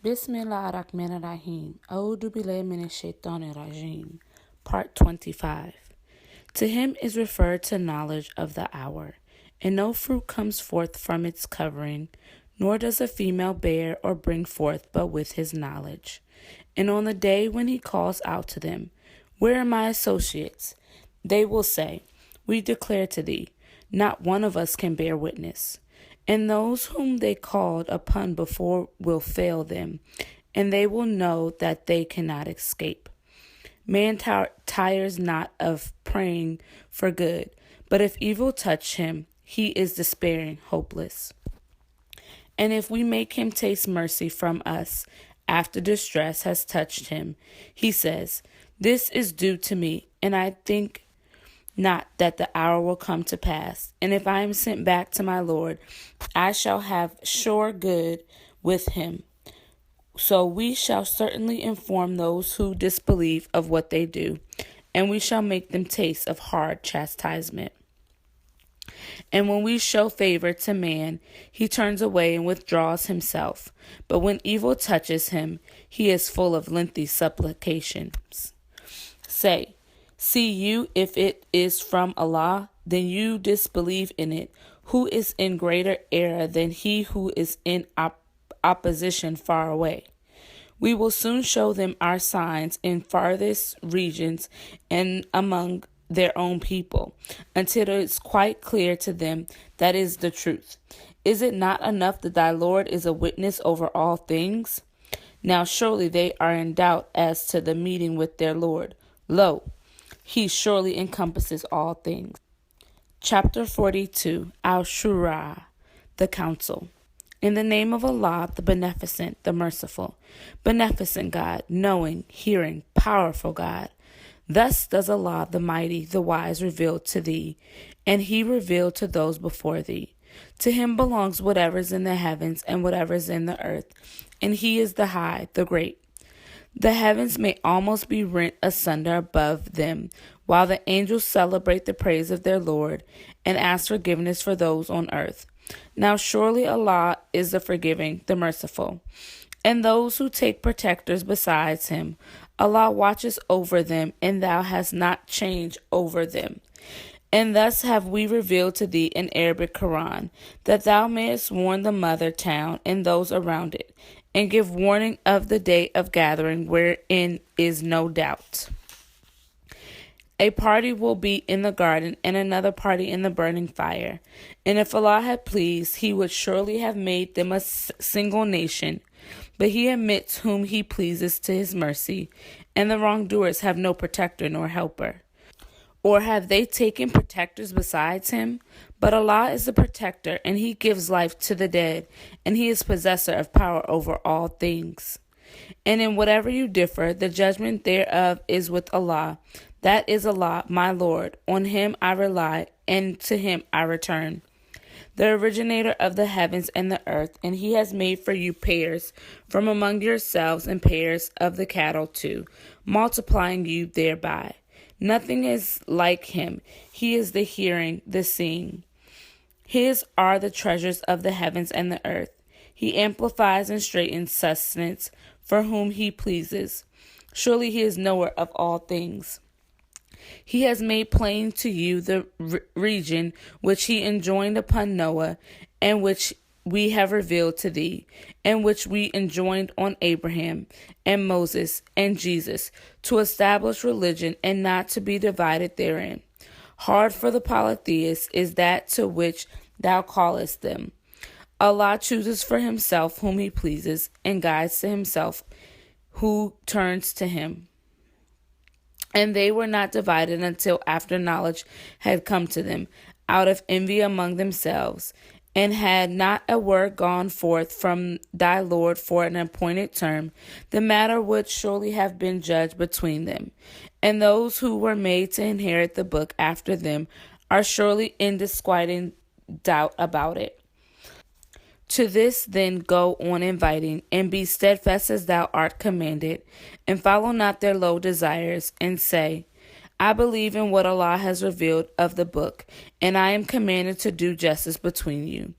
Bismillahirrahmanirrahim. A'udhu billahi minash shaitanir rajim. Part 25. To him is referred to knowledge of the hour, and no fruit comes forth from its covering, nor does a female bear or bring forth but with his knowledge. And on the day when he calls out to them, "Where are my associates?" they will say, "We declare to thee, not one of us can bear witness." And those whom they called upon before will fail them, and they will know that they cannot escape. Man tires not of praying for good, but if evil touch him, he is despairing, hopeless. And if we make him taste mercy from us, after distress has touched him, he says, "This is due to me, and I think not that the hour will come to pass. And if I am sent back to my Lord, I shall have sure good with him. So we shall certainly inform those who disbelieve of what they do, and we shall make them taste of hard chastisement." And when we show favor to man, he turns away and withdraws himself. But when evil touches him, he is full of lengthy supplications. Say, "See you if it is from Allah, then you disbelieve in it. Who is in greater error than he who is in opposition far away? We will soon show them our signs in farthest regions and among their own people, until it is quite clear to them that is the truth. Is it not enough that thy Lord is a witness over all things? Now surely they are in doubt as to the meeting with their Lord. Lo, he surely encompasses all things." Chapter 42, Al-Shura, the Council. In the name of Allah, the Beneficent, the Merciful. Beneficent God, knowing, hearing, powerful God. Thus does Allah, the Mighty, the Wise, reveal to thee, and he revealed to those before thee. To him belongs whatever is in the heavens and whatever is in the earth, and he is the High, the Great. The heavens may almost be rent asunder above them, while the angels celebrate the praise of their Lord and ask forgiveness for those on earth. Now surely Allah is the forgiving, the merciful. And those who take protectors besides him, Allah watches over them, and thou hast not changed over them. And thus have we revealed to thee an Arabic Quran, that thou mayest warn the mother town and those around it, and give warning of the day of gathering wherein is no doubt. A party will be in the garden and another party in the burning fire. And if Allah had pleased, he would surely have made them a single nation. But he admits whom he pleases to his mercy, and the wrongdoers have no protector nor helper. Or have they taken protectors besides him? But Allah is the protector, and he gives life to the dead, and he is possessor of power over all things. And in whatever you differ, the judgment thereof is with Allah. That is Allah, my Lord. On him I rely, and to him I return. The originator of the heavens and the earth, and he has made for you pairs from among yourselves and pairs of the cattle too, multiplying you thereby. Nothing is like him. He is the hearing, the seeing. His are the treasures of the heavens and the earth. He amplifies and straightens sustenance for whom he pleases. Surely he is knower of all things. He has made plain to you the region which he enjoined upon Noah, and which we have revealed to thee, and which we enjoined on Abraham and Moses and Jesus, to establish religion and not to be divided therein. Hard for the polytheists is that to which thou callest them. Allah chooses for himself whom he pleases, and guides to himself who turns to him. And they were not divided until after knowledge had come to them, out of envy among themselves. And had not a word gone forth from thy Lord for an appointed term, the matter would surely have been judged between them. And those who were made to inherit the book after them are surely in disquieting doubt about it. To this then go on inviting, and be steadfast as thou art commanded, and follow not their low desires, and say, I believe in what Allah has revealed of the book, and I am commanded to do justice between you.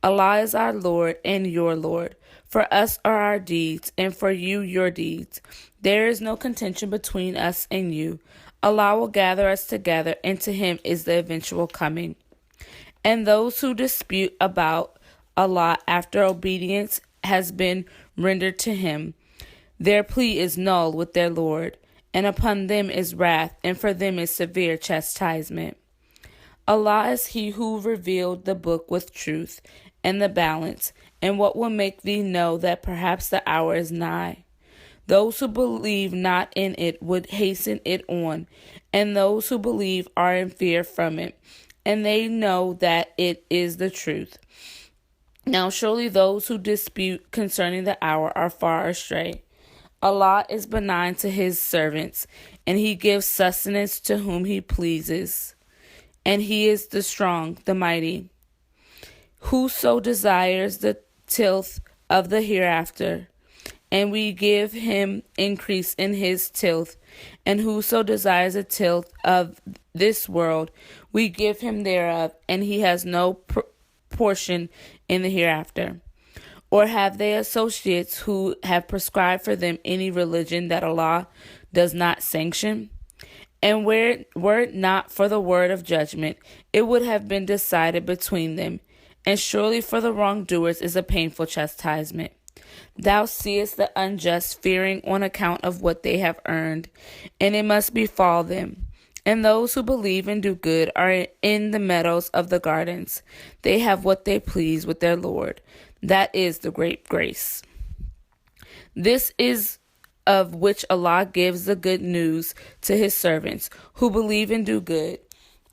Allah is our Lord and your Lord. For us are our deeds, and for you your deeds. There is no contention between us and you. Allah will gather us together, and to him is the eventual coming. And those who dispute about Allah after obedience has been rendered to him, their plea is null with their Lord, and upon them is wrath, and for them is severe chastisement. Allah is he who revealed the book with truth and the balance, and what will make thee know that perhaps the hour is nigh. Those who believe not in it would hasten it on, and those who believe are in fear from it, and they know that it is the truth. Now surely those who dispute concerning the hour are far astray. Allah is benign to his servants, and he gives sustenance to whom he pleases. And he is the strong, the mighty. Whoso desires the tilth of the hereafter, and we give him increase in his tilth. And whoso desires a tilth of this world, we give him thereof, and he has no portion in the hereafter. Or have they associates who have prescribed for them any religion that Allah does not sanction? And were it not for the word of judgment, it would have been decided between them. And surely for the wrongdoers is a painful chastisement. Thou seest the unjust fearing on account of what they have earned, and it must befall them. And those who believe and do good are in the meadows of the gardens. They have what they please with their Lord. That is the great grace. This is of which Allah gives the good news to his servants who believe and do good.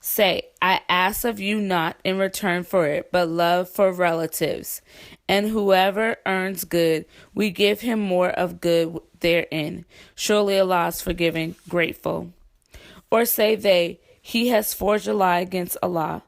Say, I ask of you not in return for it, but love for relatives. And whoever earns good, we give him more of good therein. Surely Allah is forgiving, grateful. Or say they, he has forged a lie against Allah.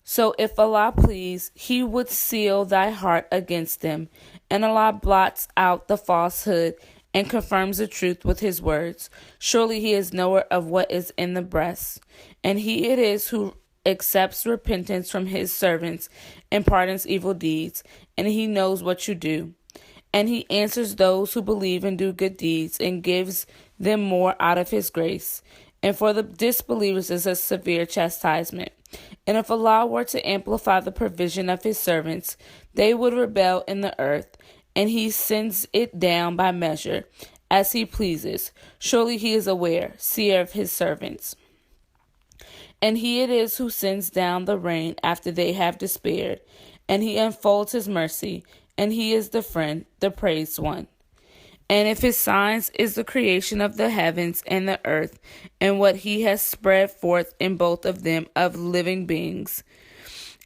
So if Allah please, he would seal thy heart against them, and Allah blots out the falsehood and confirms the truth with his words. Surely he is knower of what is in the breast, and he it is who accepts repentance from his servants and pardons evil deeds, and he knows what you do. And he answers those who believe and do good deeds, and gives them more out of his grace. And for the disbelievers is a severe chastisement. And if Allah were to amplify the provision of his servants, they would rebel in the earth, and he sends it down by measure, as he pleases. Surely he is aware, seer of his servants. And he it is who sends down the rain after they have despaired, and he unfolds his mercy, and he is the friend, the praised one. And if his signs is the creation of the heavens and the earth, and what he has spread forth in both of them of living beings,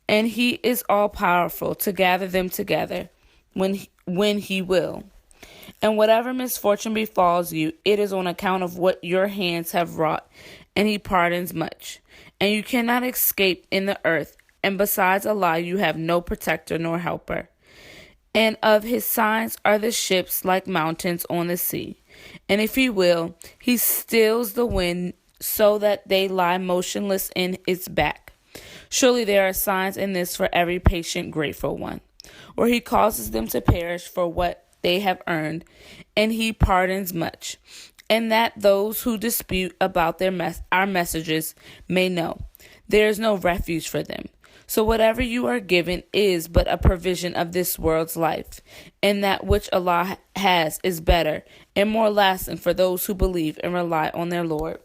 and he is all powerful to gather them together when he will. And whatever misfortune befalls you, it is on account of what your hands have wrought, and he pardons much. And you cannot escape in the earth, and besides Allah you have no protector nor helper. And of his signs are the ships like mountains on the sea. And if he will, he stills the wind so that they lie motionless in its back. Surely there are signs in this for every patient, grateful one. Or he causes them to perish for what they have earned, and he pardons much. And that those who dispute about our messages may know, there is no refuge for them. So whatever you are given is but a provision of this world's life, and that which Allah has is better and more lasting for those who believe and rely on their Lord.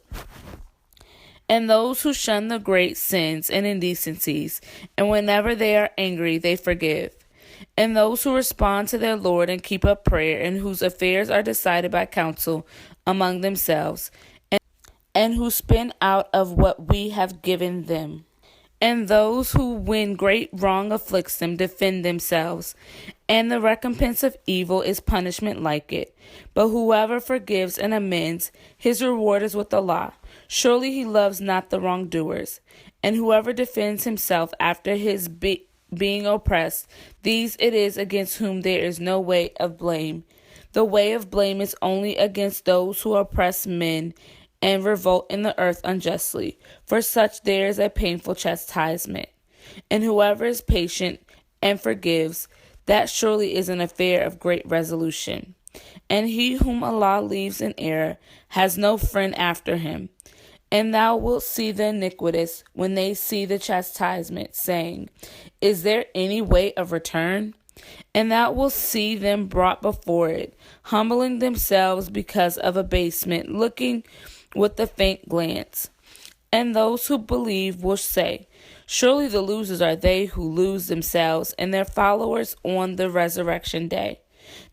And those who shun the great sins and indecencies, and whenever they are angry, they forgive. And those who respond to their Lord and keep up prayer, and whose affairs are decided by counsel among themselves, and who spend out of what we have given them. And those who, when great wrong afflicts them, defend themselves. And the recompense of evil is punishment like it. But whoever forgives and amends, his reward is with Allah. Surely he loves not the wrongdoers. And whoever defends himself after his being oppressed, these it is against whom there is no way of blame. The way of blame is only against those who oppress men and revolt in the earth unjustly. For such there is a painful chastisement. And whoever is patient and forgives, That surely is an affair of great resolution. And he whom Allah leaves in error has no friend after him. And thou wilt see the iniquitous when they see the chastisement, saying, Is there any way of return? And thou wilt see them brought before it, humbling themselves because of abasement, looking with a faint glance. And those who believe will say, Surely the losers are they who lose themselves and their followers on the resurrection day.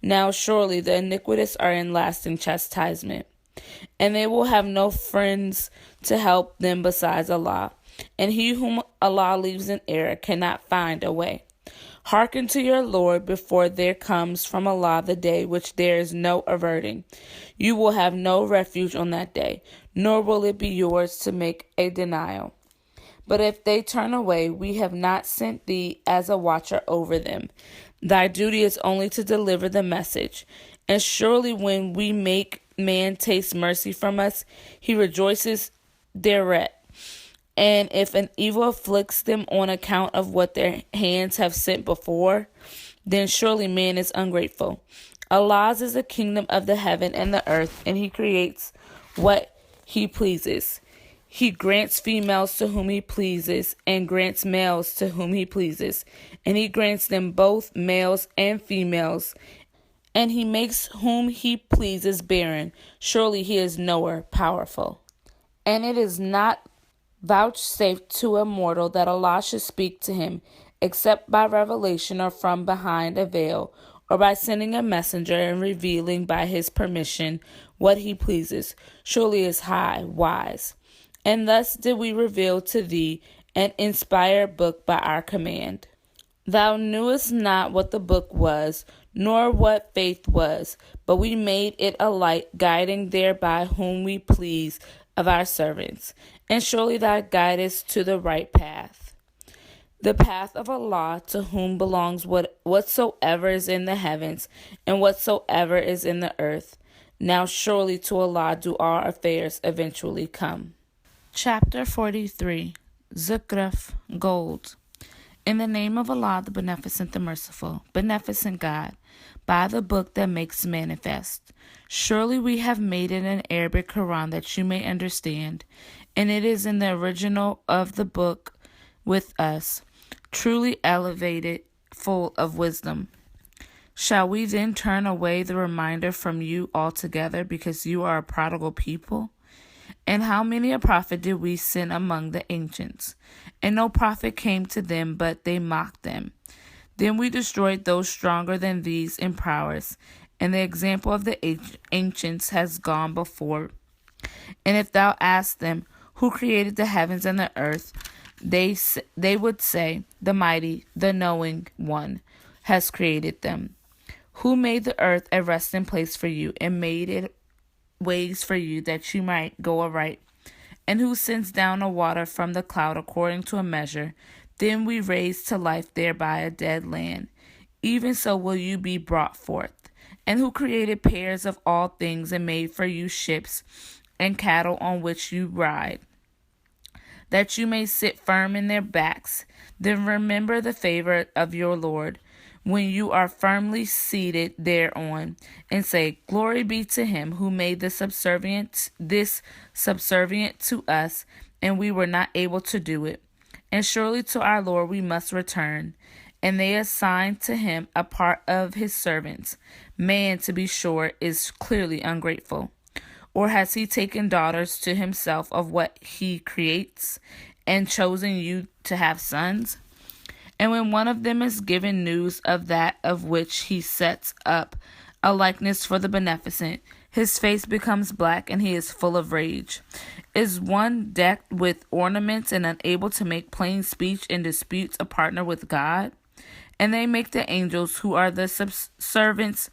Now surely the iniquitous are in lasting chastisement, and they will have no friends to help them besides Allah. And he whom Allah leaves in error cannot find a way. Hearken to your Lord before there comes from Allah the day which there is no averting. You will have no refuge on that day, nor will it be yours to make a denial. But if they turn away, we have not sent thee as a watcher over them. Thy duty is only to deliver the message. And surely when we make man taste mercy from us, he rejoices thereat. And if an evil afflicts them on account of what their hands have sent before, then surely man is ungrateful. Allah's is the kingdom of the heaven and the earth, and he creates what he pleases. He grants females to whom he pleases, and grants males to whom he pleases. And he grants them both males and females, and he makes whom he pleases barren. Surely he is knower, powerful. And it is not vouchsafed to a mortal that Allah should speak to him, except by revelation or from behind a veil, or by sending a messenger and revealing by his permission what he pleases. Surely is high, wise. And thus did we reveal to thee an inspired book by our command. Thou knewest not what the book was, nor what faith was, but we made it a light, guiding thereby whom we please of our servants. And surely thou guidest to the right path, the path of Allah, to whom belongs whatsoever is in the heavens and whatsoever is in the earth. Now surely to Allah do all affairs eventually come. Chapter 43. Zukraf, Gold. In the name of Allah, the Beneficent, the Merciful, Beneficent God, by the book that makes manifest. Surely we have made it an Arabic Quran that you may understand, and it is in the original of the book with us, truly elevated, full of wisdom. Shall we then turn away the reminder from you altogether because you are a prodigal people? And how many a prophet did we send among the ancients? And no prophet came to them, but they mocked them. Then we destroyed those stronger than these in prowess, and the example of the ancients has gone before. And if thou ask them, who created the heavens and the earth, they would say, the mighty, the knowing one, has created them. Who made the earth a resting place for you, and made it ways for you that you might go aright, and who sends down a water from the cloud according to a measure, then we raise to life thereby a dead land. Even so will you be brought forth. And who created pairs of all things, and made for you ships and cattle on which you ride, that you may sit firm in their backs. Then remember the favor of your Lord, when you are firmly seated thereon, and say, Glory be to him who made this subservient to us, and we were not able to do it. And surely to our Lord we must return. And they assigned to him a part of his servants. Man, to be sure, is clearly ungrateful. Or has he taken daughters to himself of what he creates, and chosen you to have sons? And when one of them is given news of that of which he sets up a likeness for the Beneficent, his face becomes black, and he is full of rage. Is one decked with ornaments and unable to make plain speech and disputes a partner with God? And they make the angels, who are the servants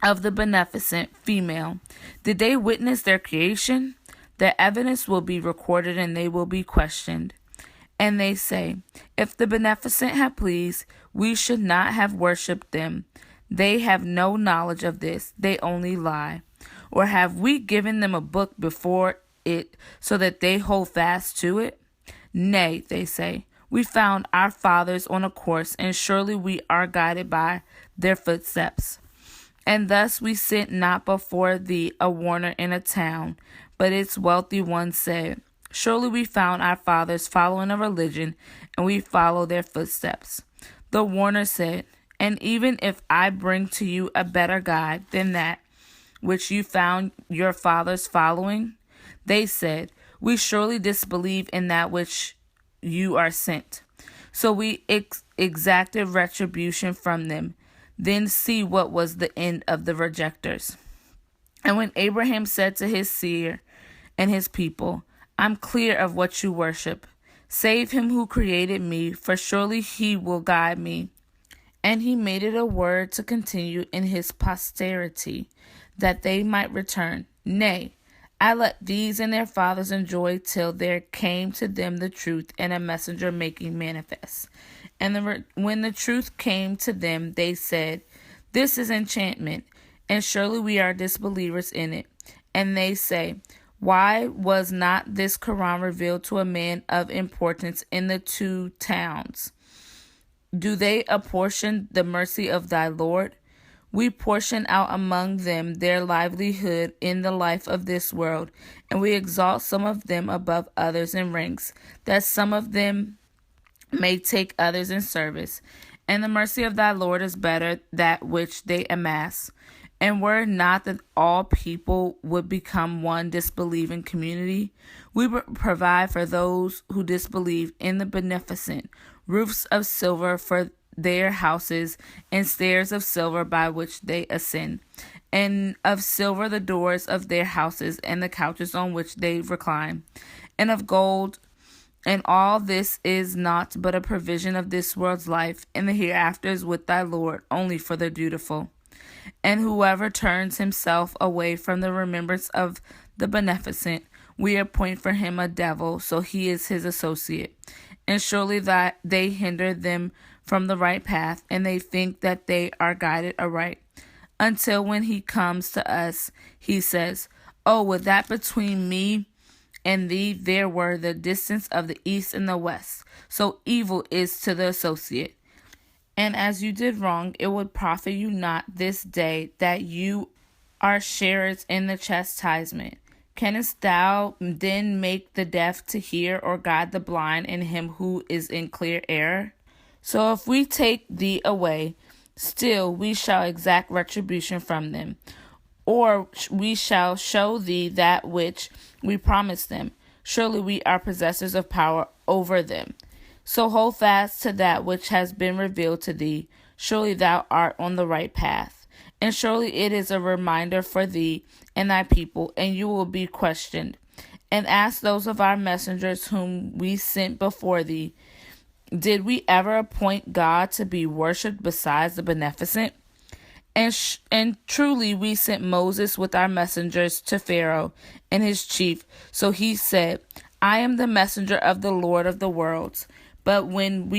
of the Beneficent, female. Did they witness their creation? Their evidence will be recorded, and they will be questioned. And they say, if the Beneficent had pleased, we should not have worshipped them. They have no knowledge of this. They only lie. Or have we given them a book before it, so that they hold fast to it? Nay, they say, we found our fathers on a course, and surely we are guided by their footsteps. And thus we sent not before thee a warner in a town, but its wealthy ones said, surely we found our fathers following a religion, and we follow their footsteps. The warner said, and even if I bring to you a better guide than that which you found your fathers following, they said, we surely disbelieve in that which you are sent. So we exacted retribution from them. Then see what was the end of the rejectors. And when Abraham said to his seer and his people, I'm clear of what you worship. Save him who created me, for surely he will guide me. And he made it a word to continue in his posterity, that they might return. Nay, I let these and their fathers enjoy till there came to them the truth and a messenger making manifest. And when the truth came to them, they said, this is enchantment, and surely we are disbelievers in it. And they say, why was not this Quran revealed to a man of importance in the two towns? Do they apportion the mercy of thy Lord? We portion out among them their livelihood in the life of this world, and we exalt some of them above others in ranks, that some of them may take others in service. And the mercy of thy Lord is better that which they amass. And were it not that all people would become one disbelieving community, we would provide for those who disbelieve in the beneficent roofs of silver for their houses, and stairs of silver by which they ascend, and of silver the doors of their houses, and the couches on which they recline, and of gold. And all this is not but a provision of this world's life, and the hereafter is with thy Lord only for the dutiful. And whoever turns himself away from the remembrance of the beneficent, we appoint for him a devil, so he is his associate. And surely that they hinder them from the right path, and they think that they are guided aright. Until when he comes to us, he says, oh, would that between me and thee there were the distance of the east and the west. So evil is to the associate. And as you did wrong, it would profit you not this day that you are sharers in the chastisement. Canst thou then make the deaf to hear, or guide the blind in him who is in clear error? So if we take thee away, still we shall exact retribution from them. Or we shall show thee that which we promised them. Surely we are possessors of power over them. So hold fast to that which has been revealed to thee. Surely thou art on the right path. And surely it is a reminder for thee and thy people, and you will be questioned. And ask those of our messengers whom we sent before thee, did we ever appoint God to be worshipped besides the beneficent? And truly we sent Moses with our messengers to Pharaoh and his chief. So he said, I am the messenger of the Lord of the worlds. But when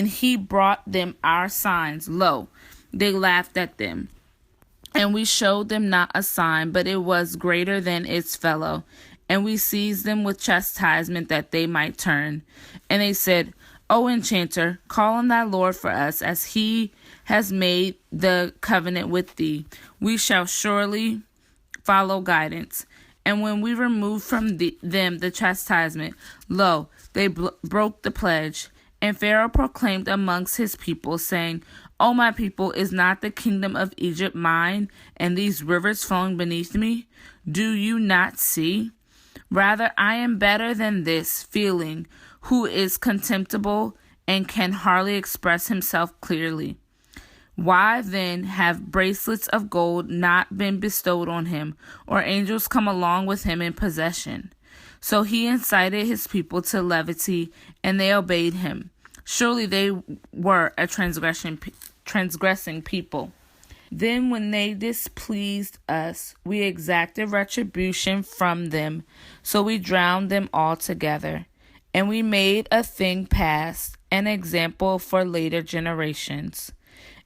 he brought them our signs, lo, they laughed at them. And we showed them not a sign, but it was greater than its fellow. And we seized them with chastisement that they might turn. And they said, O enchanter, call on thy Lord for us, as he has made the covenant with thee. We shall surely follow guidance. And when we removed from them the chastisement, lo, they broke the pledge. And Pharaoh proclaimed amongst his people, saying, O my people, is not the kingdom of Egypt mine, and these rivers flowing beneath me? Do you not see? Rather, I am better than this, feeling, who is contemptible and can hardly express himself clearly. Why then have bracelets of gold not been bestowed on him, or angels come along with him in possession? So he incited his people to levity, and they obeyed him. Surely they were a transgressing people. Then when they displeased us, we exacted retribution from them, so we drowned them altogether. And we made a thing past, an example for later generations.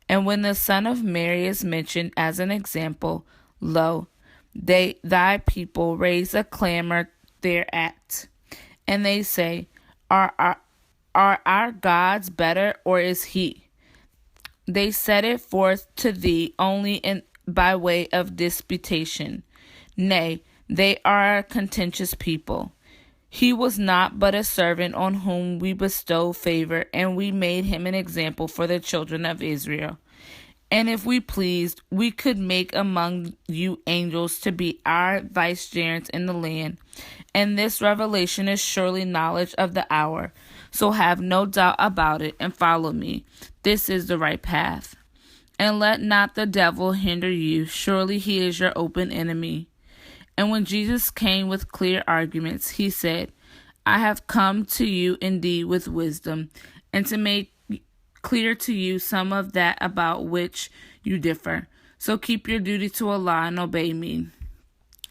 And when the son of Mary is mentioned as an example, lo, thy people raise a clamor thereat. And they say, Are Are our gods better, or is he? They set it forth to thee only by way of disputation. Nay, they are a contentious people. He was not but a servant on whom we bestowed favor, and we made him an example for the children of Israel. And if we pleased, we could make among you angels to be our vicegerents in the land. And this revelation is surely knowledge of the hour. So have no doubt about it and follow me. This is the right path. And let not the devil hinder you. Surely he is your open enemy. And when Jesus came with clear arguments, he said, I have come to you indeed with wisdom, and to make clear to you some of that about which you differ. So keep your duty to Allah and obey me.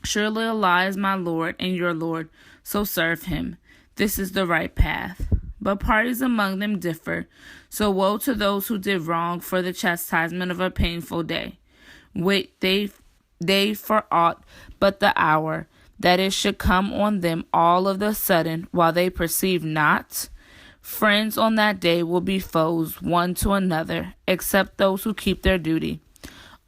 Surely Allah is my Lord and your Lord, so serve him. This is the right path. But parties among them differ. So woe to those who did wrong for the chastisement of a painful day. Wait they for aught but the hour, that it should come on them all of the sudden, while they perceive not. Friends on that day will be foes one to another, except those who keep their duty.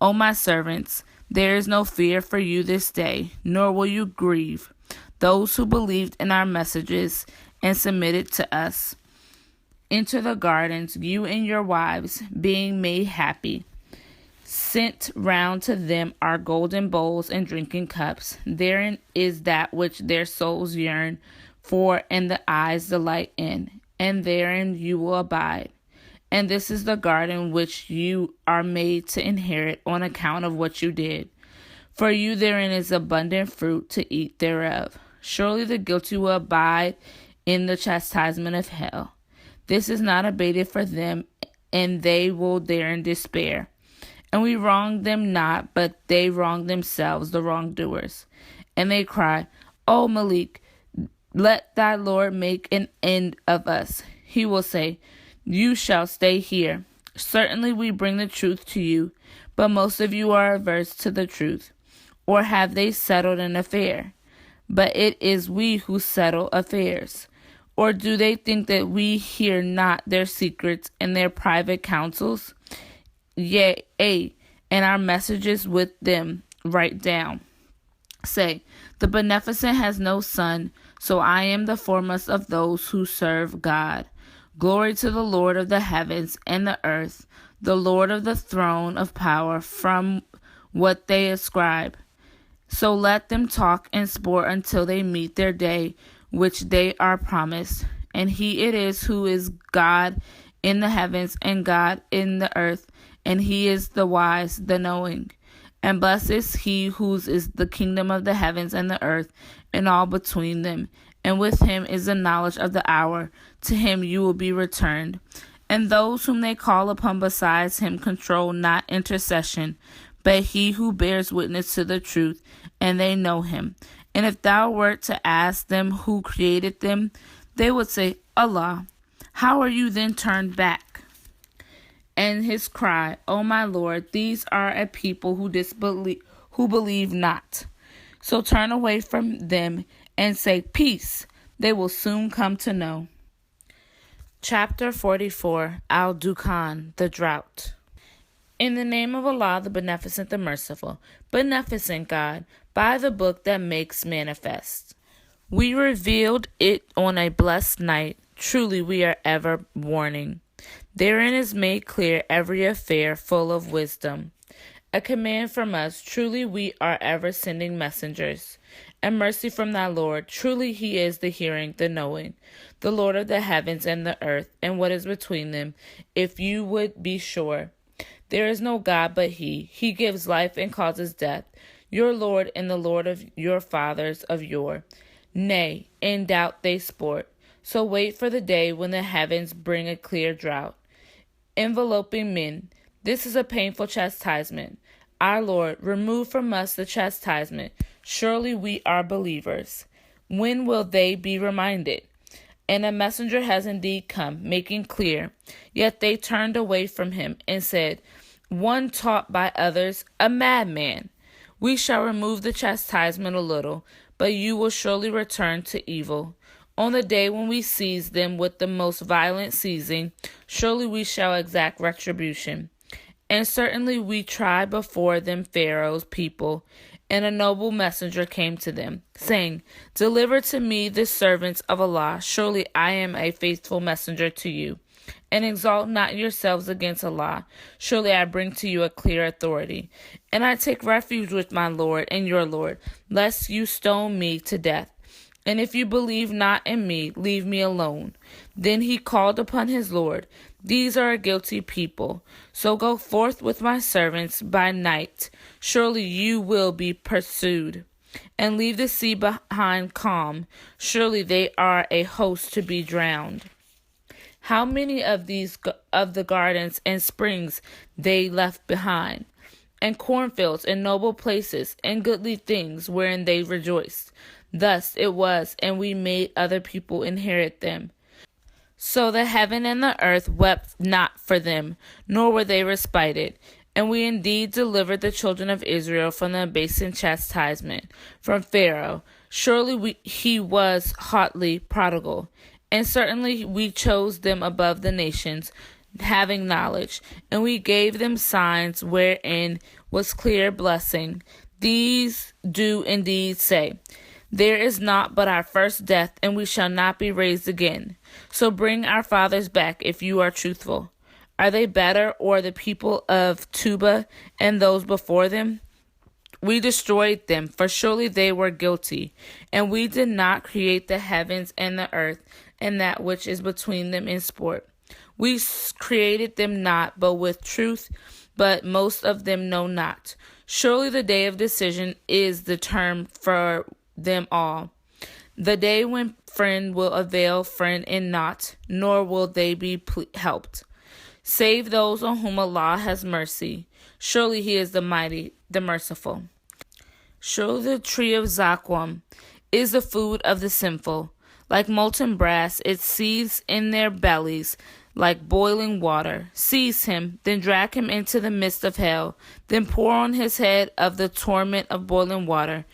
O my servants, there is no fear for you this day, nor will you grieve. Those who believed in our messages and submitted to us. Enter the gardens, you and your wives, being made happy. Sent round to them our golden bowls and drinking cups. Therein is that which their souls yearn for and the eyes delight in, and therein you will abide. And this is the garden which you are made to inherit on account of what you did. For you therein is abundant fruit to eat thereof. Surely the guilty will abide in the chastisement of hell. This is not abated for them, and they will therein despair. And we wrong them not, but they wrong themselves, the wrongdoers. And they cry, O Malik, let thy Lord make an end of us. He will say, you shall stay here. Certainly we bring the truth to you, but most of you are averse to the truth. Or have they settled an affair? But it is we who settle affairs. Or do they think that we hear not their secrets and their private counsels? Yea, and our messages with them write down. Say, the Beneficent has no son, so I am the foremost of those who serve God. Glory to the Lord of the heavens and the earth, the Lord of the throne of power, from what they ascribe. So let them talk and sport until they meet their day, which they are promised. And he it is who is God in the heavens and God in the earth, and he is the wise, the knowing. And blessed is he whose is the kingdom of the heavens and the earth, and all between them. And with him is the knowledge of the hour. To him you will be returned. And those whom they call upon besides him control not intercession, but he who bears witness to the truth, and they know him. And if thou wert to ask them who created them, they would say, Allah. How are you then turned back? And his cry, O my Lord, these are a people who believe not. So turn away from them and say, peace. They will soon come to know. Chapter 44, Al-Dukhan, the Drought. In the name of Allah, the Beneficent, the Merciful, Beneficent God, by the book that makes manifest. We revealed it on a blessed night. Truly we are ever warning. Therein is made clear every affair full of wisdom. A command from us, truly we are ever sending messengers. And mercy from thy Lord, truly he is the hearing, the knowing, the Lord of the heavens and the earth, and what is between them, if you would be sure. There is no God but he. He gives life and causes death, your Lord and the Lord of your fathers of yore. Nay, in doubt they sport. So wait for the day when the heavens bring a clear drought, enveloping men. This is a painful chastisement. Our Lord, remove from us the chastisement. Surely we are believers. When will they be reminded? And a messenger has indeed come, making clear. Yet they turned away from him and said, one taught by others, a madman. We shall remove the chastisement a little, but you will surely return to evil. On the day when we seize them with the most violent seizing, surely we shall exact retribution. And certainly we tried before them Pharaoh's people, and a noble messenger came to them, saying, Deliver to me the servants of Allah, surely I am a faithful messenger to you. And exalt not yourselves against Allah, surely I bring to you a clear authority. And I take refuge with my Lord and your Lord, lest you stone me to death. And if you believe not in me, leave me alone. Then he called upon his Lord. These are a guilty people. So go forth with my servants by night. Surely you will be pursued. And leave the sea behind calm. Surely they are a host to be drowned. How many of the gardens and springs they left behind, and cornfields and noble places and goodly things wherein they rejoiced. Thus it was, and we made other people inherit them. So the heaven and the earth wept not for them, nor were they respited. And we indeed delivered the children of Israel from the abasing chastisement, from Pharaoh. Surely he was hotly prodigal. And certainly we chose them above the nations, having knowledge. And we gave them signs wherein was clear blessing. These do indeed say, There is naught but our first death, and we shall not be raised again. So bring our fathers back if you are truthful. Are they better, or the people of Tuba and those before them? We destroyed them, for surely they were guilty. And we did not create the heavens and the earth, and that which is between them in sport. We created them not, but with truth, but most of them know not. Surely the day of decision is the term for them all. The day when friend will avail friend in naught, nor will they be helped. Save those on whom Allah has mercy. Surely he is the mighty, the merciful. Surely the tree of Zaqqum is the food of the sinful. Like molten brass, it seethes in their bellies like boiling water. Seize him, then drag him into the midst of hell. Then pour on his head of the torment of boiling water.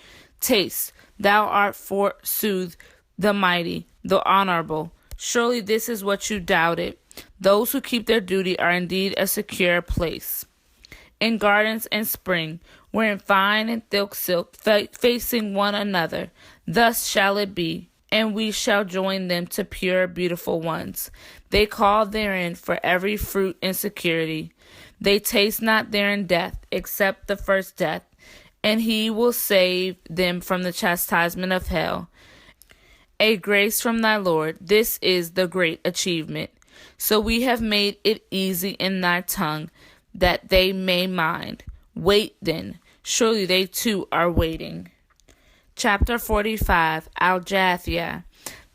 Taste, thou art forsooth the mighty, the honorable. Surely this is what you doubted. Those who keep their duty are indeed a secure place. In gardens and spring, wherein fine and thick silk facing one another, thus shall it be, and we shall join them to pure, beautiful ones. They call therein for every fruit in security. They taste not therein death, except the first death, and he will save them from the chastisement of hell. A grace from thy Lord, this is the great achievement. So we have made it easy in thy tongue, that they may mind. Wait then, surely they too are waiting. Chapter 45, Al-Jathiyah,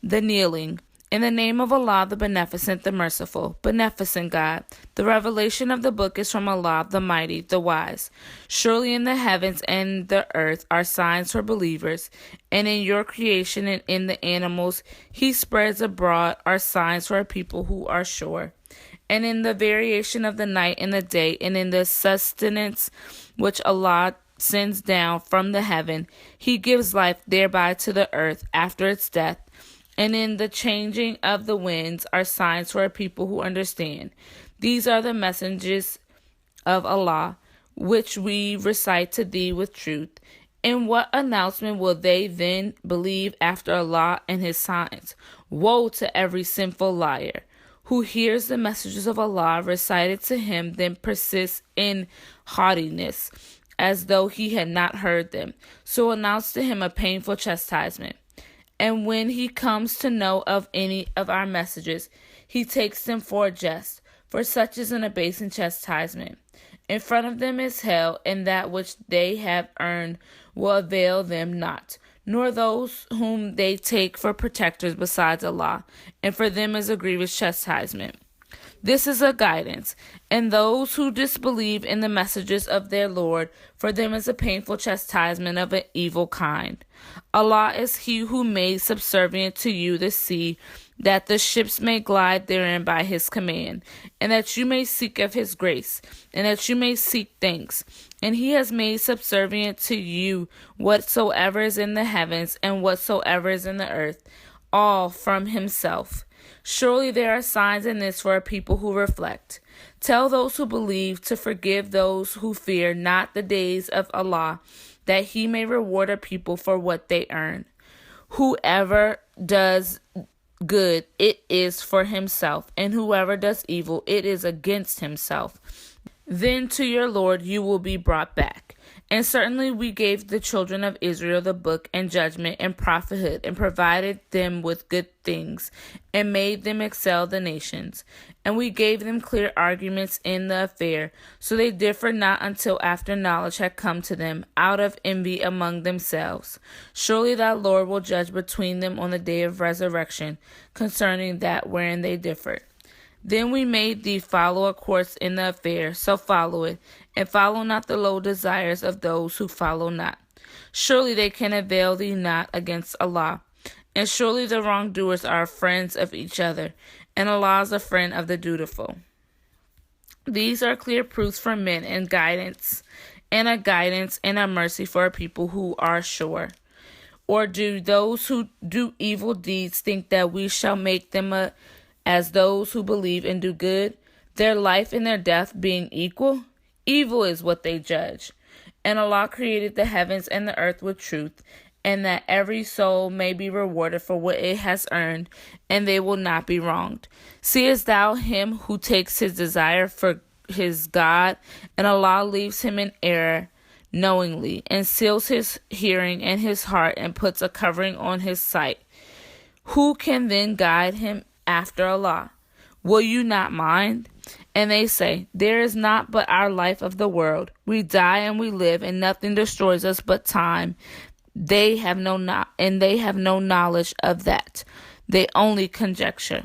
the kneeling. In the name of Allah, the Beneficent, the Merciful, Beneficent God. The revelation of the book is from Allah, the Mighty, the Wise. Surely in the heavens and the earth are signs for believers, and in your creation and in the animals he spreads abroad are signs for a people who are sure. And in the variation of the night and the day, and in the sustenance which Allah sends down from the heaven, he gives life thereby to the earth after its death. And in the changing of the winds are signs for a people who understand. These are the messages of Allah, which we recite to thee with truth. In what announcement will they then believe after Allah and his signs? Woe to every sinful liar, who hears the messages of Allah recited to him, then persists in haughtiness, as though he had not heard them. So announce to him a painful chastisement. And when he comes to know of any of our messages, he takes them for a jest, for such is an abasing chastisement. In front of them is hell, and that which they have earned will avail them not, nor those whom they take for protectors besides Allah, and for them is a grievous chastisement. This is a guidance, and those who disbelieve in the messages of their Lord, for them is a painful chastisement of an evil kind. Allah is he who made subservient to you the sea, that the ships may glide therein by his command, and that you may seek of his grace, and that you may seek thanks. And he has made subservient to you whatsoever is in the heavens and whatsoever is in the earth. all from himself. Surely there are signs in this for a people who reflect. Tell those who believe to forgive those who fear not the days of Allah, that he may reward a people for what they earn. Whoever does good, it is for himself, and whoever does evil, it is against himself. Then to your Lord you will be brought back. And certainly we gave the children of Israel the book and judgment and prophethood, and provided them with good things, and made them excel the nations. And we gave them clear arguments in the affair, so they differed not until after knowledge had come to them, out of envy among themselves. Surely thy Lord will judge between them on the day of resurrection, concerning that wherein they differed. Then we made thee follow a course in the affair, so follow it, and follow not the low desires of those who follow not. Surely they can avail thee not against Allah, and surely the wrongdoers are friends of each other, and Allah is a friend of the dutiful. These are clear proofs for men and guidance and a mercy for a people who are sure. Or do those who do evil deeds think that we shall make them as those who believe and do good, their life and their death being equal? Evil is what they judge. And Allah created the heavens and the earth with truth, and that every soul may be rewarded for what it has earned, and they will not be wronged. Seest thou him who takes his desire for his God, and Allah leaves him in error knowingly, and seals his hearing and his heart, and puts a covering on his sight? Who can then guide him after Allah? Will you not mind? And they say, there is not but our life of the world. We die and we live, and nothing destroys us but time. They have no knowledge of that. They only conjecture.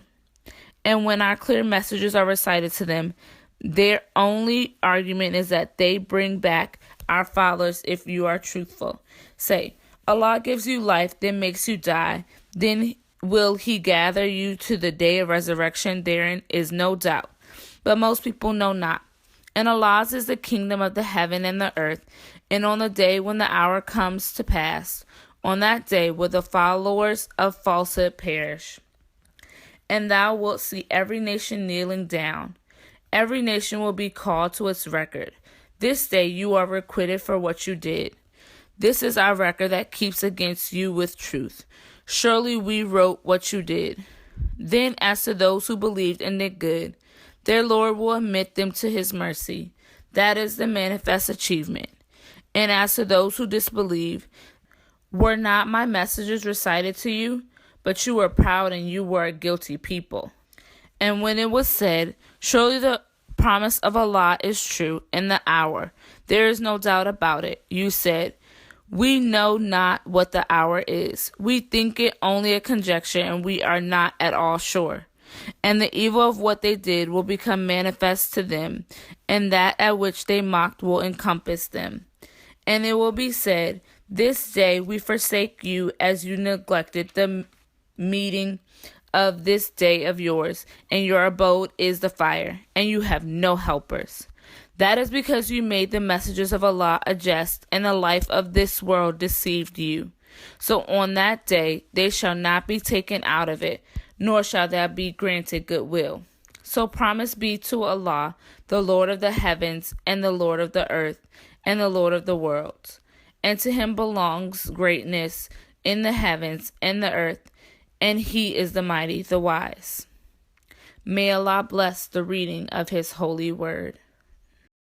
And when our clear messages are recited to them, their only argument is that they bring back our fathers if you are truthful. Say, Allah gives you life, then makes you die. Then will he gather you to the day of resurrection? Therein is no doubt. But most people know not. And Allah's is the kingdom of the heaven and the earth. And on the day when the hour comes to pass, on that day will the followers of falsehood perish. And thou wilt see every nation kneeling down. Every nation will be called to its record. This day you are requited for what you did. This is our record that keeps against you with truth. Surely we wrote what you did. Then as to those who believed and did good, their Lord will admit them to his mercy. That is the manifest achievement. And as to those who disbelieve, were not my messages recited to you? But you were proud, and you were a guilty people. And when it was said, surely the promise of Allah is true, in the hour, there is no doubt about it, you said, we know not what the hour is. We think it only a conjecture, and we are not at all sure. And the evil of what they did will become manifest to them, and that at which they mocked will encompass them. And it will be said, this day we forsake you as you neglected the meeting of this day of yours, and your abode is the fire, and you have no helpers. That is because you made the messages of Allah a jest, and the life of this world deceived you. So on that day they shall not be taken out of it, nor shall there be granted goodwill. So promise be to Allah, the Lord of the heavens, and the Lord of the earth, and the Lord of the worlds. And to him belongs greatness in the heavens and the earth, and he is the mighty, the wise. May Allah bless the reading of his holy word.